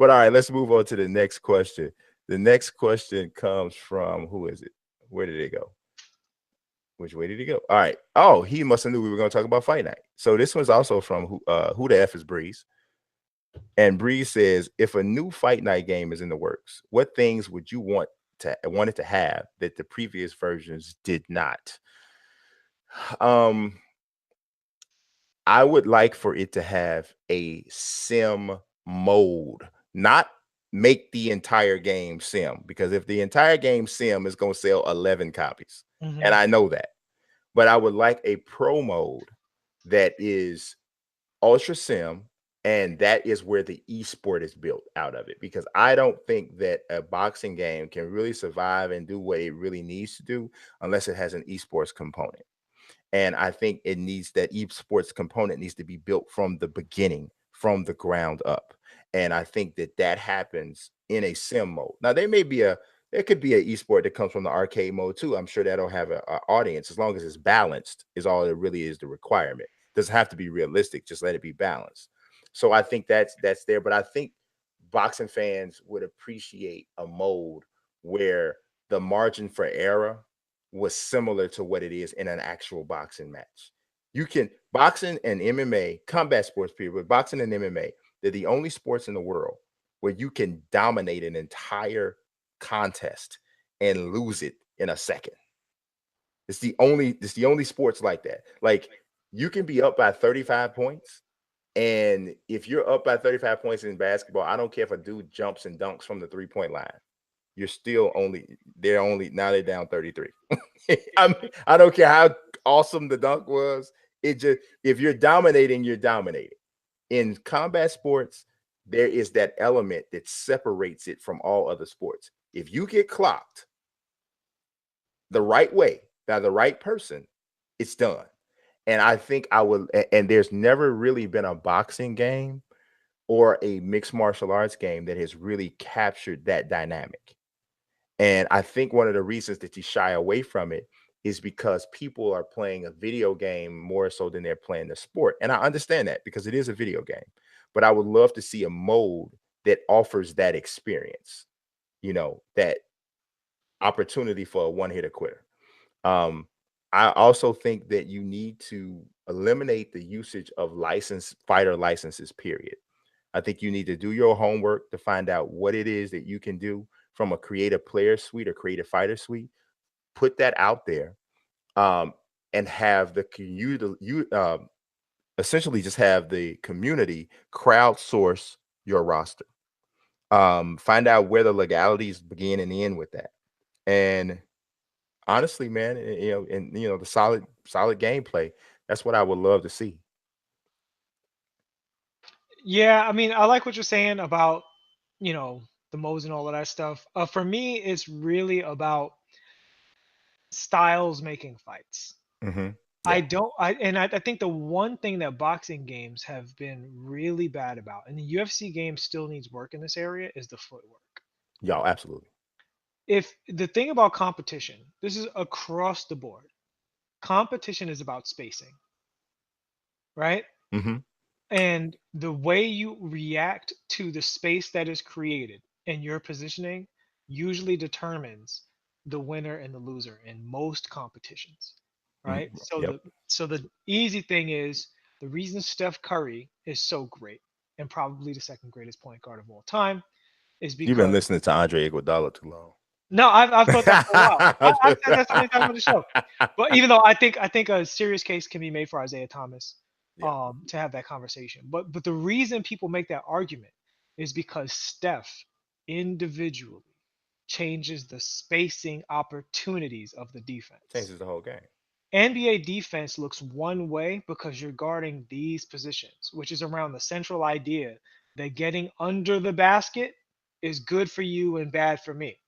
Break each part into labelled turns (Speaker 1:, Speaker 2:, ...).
Speaker 1: But all right, let's move on to the next question. The next question comes from, who is it? Where did it go? Which way did he go? All right. Oh, he must have knew we were going to talk about Fight Night. So this one's also from who the F is Breeze. And Breeze says, if a new Fight Night game is in the works, what things would you want it to have that the previous versions did not? I would like for it to have a sim mode, not make the entire game sim, because if the entire game sim is going to sell 11 copies, and I know that, but I would like a pro mode that is ultra sim, and that is where the esport is built out of it, because I don't think that a boxing game can really survive and do what it really needs to do unless it has an esports component. And I think it needs that esports component needs to be built from the beginning, from the ground up. And I think that that happens in a sim mode. Now, there could be an esport that comes from the arcade mode too. I'm sure that'll have an audience, as long as it's balanced, is all it really is the requirement. Doesn't have to be realistic, just let it be balanced. So I think that's there. But I think boxing fans would appreciate a mode where the margin for error was similar to what it is in an actual boxing match. You can boxing and MMA, combat sports period, but boxing and MMA, they're the only sports in the world where you can dominate an entire contest and lose it in a second. It's the only sports like that. Like, you can be up by 35 points. And if you're up by 35 points in basketball, I don't care if a dude jumps and dunks from the 3-point line. You're still they're down 33. I don't care how awesome the dunk was. It just, if you're dominating, you're dominating. In combat sports, there is that element that separates it from all other sports. If you get clocked the right way by the right person, it's done. And I think and there's never really been a boxing game or a mixed martial arts game that has really captured that dynamic. And I think one of the reasons that you shy away from it is because people are playing a video game more so than they're playing the sport. And I understand that, because it is a video game. But I would love to see a mode that offers that experience, that opportunity for a one-hitter quitter. I also think that you need to eliminate the usage of fighter licenses, period. I think you need to do your homework to find out what it is that you can do from a creative player suite or creative fighter suite. Put that out there, and have essentially just have the community crowdsource your roster. Find out where the legalities begin and end with that. And honestly, man, the solid gameplay. That's what I would love to see.
Speaker 2: Yeah, I mean, I like what you're saying about, you know, the modes and all of that stuff. For me, it's really about styles making fights.
Speaker 1: Mm-hmm.
Speaker 2: I
Speaker 1: Yeah.
Speaker 2: don't, I think the one thing that boxing games have been really bad about, and the UFC game still needs work in this area, is the footwork.
Speaker 1: Y'all, absolutely.
Speaker 2: If the thing about competition, this is across the board. Competition is about spacing, right?
Speaker 1: Mm-hmm.
Speaker 2: And the way you react to the space that is created and your positioning usually determines the winner and the loser in most competitions, right? So
Speaker 1: Yep.
Speaker 2: the easy thing is, the reason Steph Curry is so great and probably the second greatest point guard of all time is
Speaker 1: You've been
Speaker 2: because,
Speaker 1: listening to Andre Iguodala too long.
Speaker 2: no, I've thought that for a while. I've said that so many times on the show. But even though I think a serious case can be made for Isaiah Thomas,
Speaker 1: Yeah.
Speaker 2: to have that conversation. But the reason people make that argument is because Steph individually changes the spacing opportunities of the defense.
Speaker 1: Changes the whole game.
Speaker 2: NBA defense looks one way because you're guarding these positions, which is around the central idea that getting under the basket is good for you and bad for me.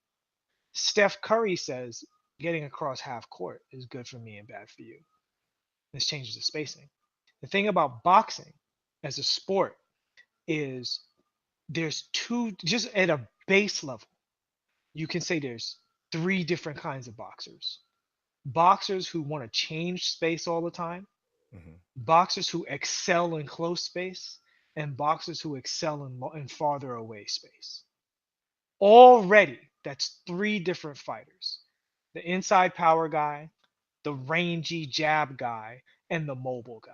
Speaker 2: Steph Curry says getting across half court is good for me and bad for you. This changes the spacing. The thing about boxing as a sport is there's two, just at a base level, you can say there's three different kinds of boxers. Boxers who want to change space all the time,
Speaker 1: Mm-hmm.
Speaker 2: boxers who excel in close space, and boxers who excel in farther away space. Already, that's three different fighters: the inside power guy, the rangy jab guy, and the mobile guy.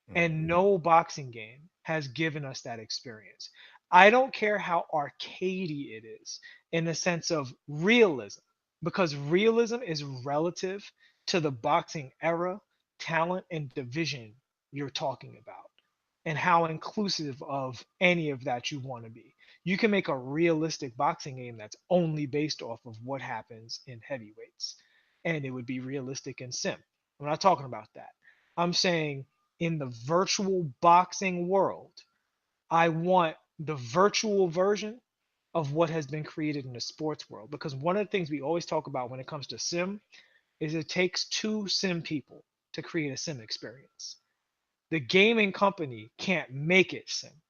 Speaker 1: Mhm.
Speaker 2: And no boxing game has given us that experience. I don't care how arcadey it is in the sense of realism, because realism is relative to the boxing era, talent, and division you're talking about, and how inclusive of any of that you want to be. You can make a realistic boxing game that's only based off of what happens in heavyweights, and it would be realistic in sim. I'm not talking about that. I'm saying in the virtual boxing world, I want the virtual version of what has been created in the sports world. Because one of the things we always talk about when it comes to sim is it takes two sim people to create a sim experience. The gaming company can't make it sim.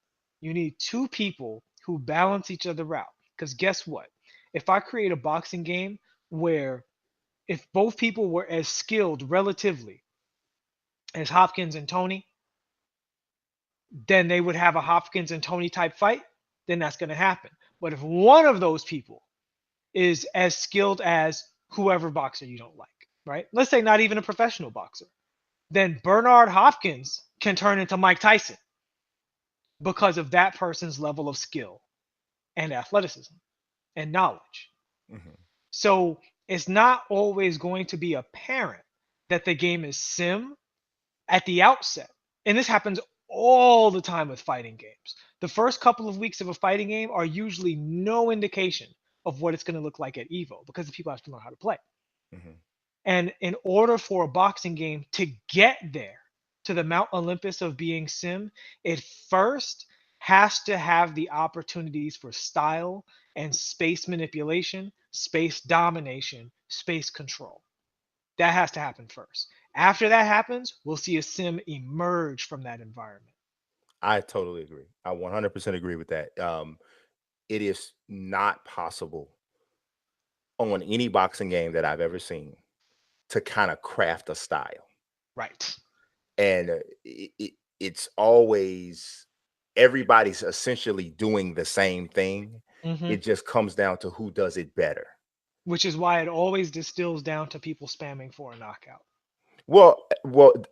Speaker 2: You need two people who balance each other out. Because guess what? If I create a boxing game where if both people were as skilled relatively as Hopkins and Tony, then they would have a Hopkins and Tony type fight, then that's going to happen. But if one of those people is as skilled as whoever boxer you don't like, right? Let's say not even a professional boxer, then Bernard Hopkins can turn into Mike Tyson because of that person's level of skill and athleticism and knowledge.
Speaker 1: Mhm.
Speaker 2: So it's not always going to be apparent that the game is sim at the outset. And this happens all the time with fighting games. The first couple of weeks of a fighting game are usually no indication of what it's going to look like at Evo because the people have to learn how to play.
Speaker 1: Mhm.
Speaker 2: And in order for a boxing game to get there to the Mount Olympus of being sim, it first has to have the opportunities for style and space manipulation, space domination, space control. That has to happen first. After that happens, we'll see a sim emerge from that environment.
Speaker 1: I totally agree. I 100% agree with that. It is not possible on any boxing game that I've ever seen to kind of craft a style.
Speaker 2: Right.
Speaker 1: And it's always everybody's essentially doing the same thing.
Speaker 2: Hmm.
Speaker 1: It just comes down to who does it better.
Speaker 2: Which is why it always distills down to people spamming for a knockout.
Speaker 1: Well,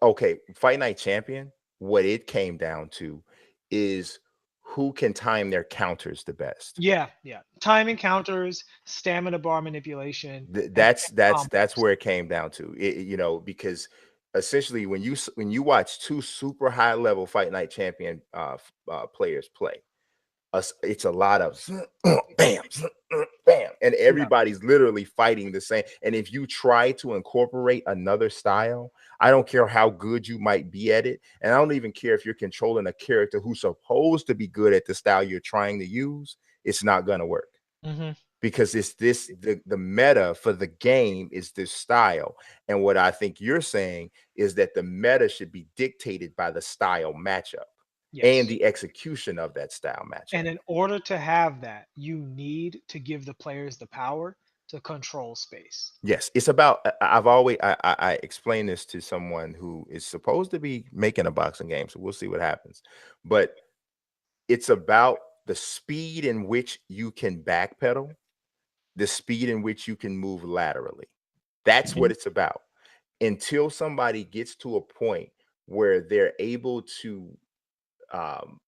Speaker 1: okay. Fight Night Champion, what it came down to is who can time their counters the best.
Speaker 2: Yeah, yeah. Time encounters, stamina bar manipulation,
Speaker 1: That's
Speaker 2: and
Speaker 1: that's
Speaker 2: combos.
Speaker 1: where it came down to. Because essentially when you watch two super high level Fight Night Champion players play, it's a lot of bam, bam, and
Speaker 2: Yeah.
Speaker 1: everybody's literally fighting the same. And if you try to incorporate another style, I don't care how good you might be at it, and I don't even care if you're controlling a character who's supposed to be good at the style you're trying to use, it's not gonna work
Speaker 2: Hmm.
Speaker 1: because it's this the meta for the game is this style. And what I think you're saying is that the meta should be dictated by the style matchup and
Speaker 2: Yes.
Speaker 1: the execution of that style matchup.
Speaker 2: And in order to have that, you need to give the players the power to control space.
Speaker 1: Yes, it's about I've always I explained this to someone who is supposed to be making a boxing game, so we'll see what happens. But it's about the speed in which you can backpedal, the speed in which you can move laterally. That's what
Speaker 2: Mhm.
Speaker 1: it's about. Until somebody gets to a point where they're able to um,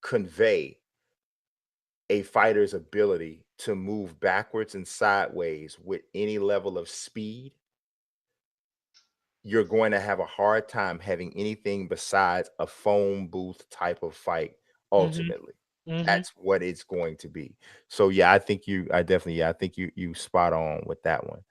Speaker 1: convey a fighter's ability to move backwards and sideways with any level of speed, you're going to have a hard time having anything besides a phone booth type of fight
Speaker 2: Mhm.
Speaker 1: ultimately.
Speaker 2: Mhm.
Speaker 1: That's what it's going to be. So yeah, I think you I definitely yeah, I think you spot on with that one.